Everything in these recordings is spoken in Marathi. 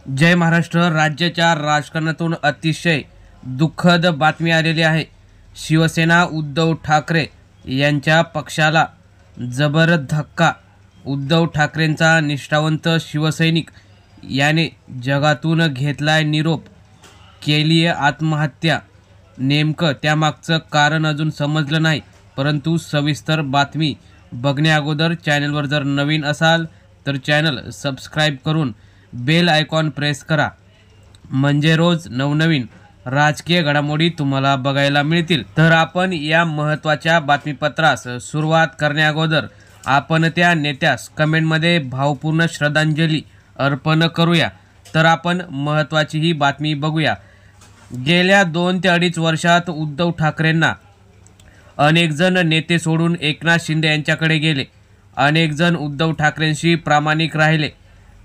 जय महाराष्ट्र। राज्याच्या राजकारणातून अतिशय दुःखद बातमी आलेली आहे। शिवसेना उद्धव ठाकरे यांच्या पक्षाला जबर धक्का। उद्धव ठाकरेंचा निष्ठावंत शिवसैनिक याने जगातून घेतलाय निरोप, केली आत्महत्या। नेमकं त्यामागचं कारण अजून समजलं नाही, परंतु सविस्तर बातमी बघण्याअगोदर चॅनलवर जर नवीन असाल तर चॅनल सबस्क्राइब करून बेल आयकॉन प्रेस करा, म्हणजे रोज नवनवीन राजकीय घडामोडी तुम्हाला बघायला मिळतील। तर आपण या महत्त्वाच्या बातमीपत्रास सुरुवात करण्याअगोदर आपण त्या नेत्यास कमेंटमध्ये भावपूर्ण श्रद्धांजली अर्पण करूया। तर आपण महत्त्वाची ही बातमी बघूया। गेल्या 2 ते 2.5 वर्षात उद्धव ठाकरेंना अनेक जण नेते सोडून एकनाथ शिंदे यांच्याकडे गेले। अनेक जण उद्धव ठाकरेंशी प्रामाणिक राहिले।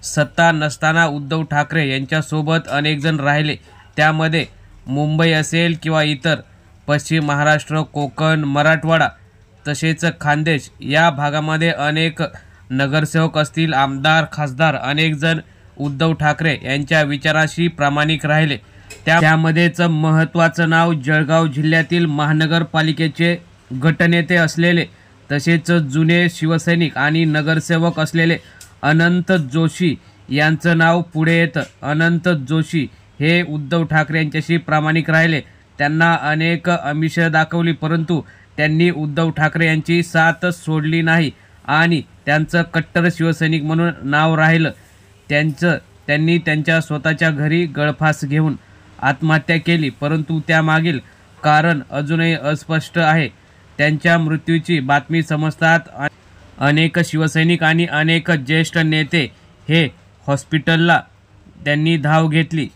सत्ता नसताना उद्धव ठाकरे यांच्यासोबत अनेक जण राहिले, त्यामध्ये मुंबई असेल किंवा इतर पश्चिम महाराष्ट्र, कोकण, मराठवाडा तसेच खानदेश या भागामध्ये अनेक नगरसेवक असतील, आमदार, खासदार अनेक जण उद्धव ठाकरे यांच्या विचाराशी प्रामाणिक राहिले। त्यामध्येच महत्त्वाचं नाव जळगाव जिल्ह्यातील महानगरपालिकेचे गटनेते असलेले तसेच जुने शिवसैनिक आणि नगरसेवक असलेले अनंत जोशी यांचं नाव पुढे येतं। अनंत जोशी हे उद्धव ठाकरे यांच्याशी प्रामाणिक राहिले। त्यांना अनेक आमिष दाखवली, परंतु त्यांनी उद्धव ठाकरे यांची साथ सोडली नाही आणि त्यांचं कट्टर शिवसैनिक म्हणून नाव राहिलं। त्यांनी त्यांच्या स्वतःच्या घरी गळफास घेऊन आत्महत्या केली, परंतु त्यामागील कारण अजूनही अस्पष्ट आहे। त्यांच्या मृत्यूची बातमी समजतात अनेक शिवसैनिक आणि अनेक ज्येष्ठ नेते हे हॉस्पिटलला त्यांनी धाव घेतली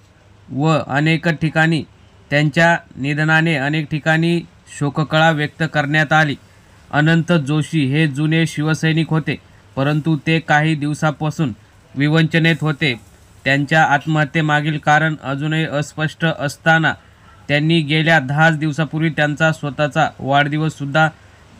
व अनेक ठिकाणी त्यांच्या निधनाने अनेक ठिकाणी शोककळा व्यक्त करण्यात आली। अनंत जोशी हे जुने शिवसैनिक होते, परंतु ते काही दिवसापासून विवंचनेत होते। त्यांच्या आत्महत्येमागील कारण अजूनही अस्पष्ट असताना त्यांनी गेल्या 10 दिवसापूर्वी त्यांचा स्वतःचा वाढदिवससुद्धा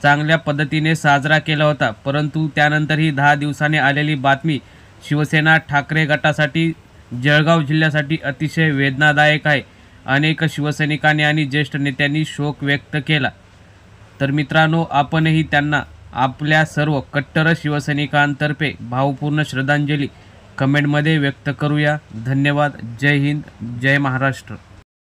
चांगल्या पद्धतीने साजरा केला होता, परंतु त्यानंतरही 10 दिवसांनी आलेली बातमी शिवसेना ठाकरे गटासाठी, जळगाव जिल्ह्यासाठी अतिशय वेदनादायक आहे। अनेक शिवसैनिकांनी आणि ज्येष्ठ नेत्यांनी शोक व्यक्त केला। तर मित्रांनो, आपणही त्यांना आपल्या सर्व कट्टर शिवसैनिकांतर्फे भावपूर्ण श्रद्धांजली कमेंटमध्ये व्यक्त करूया। धन्यवाद। जय हिंद, जय महाराष्ट्र।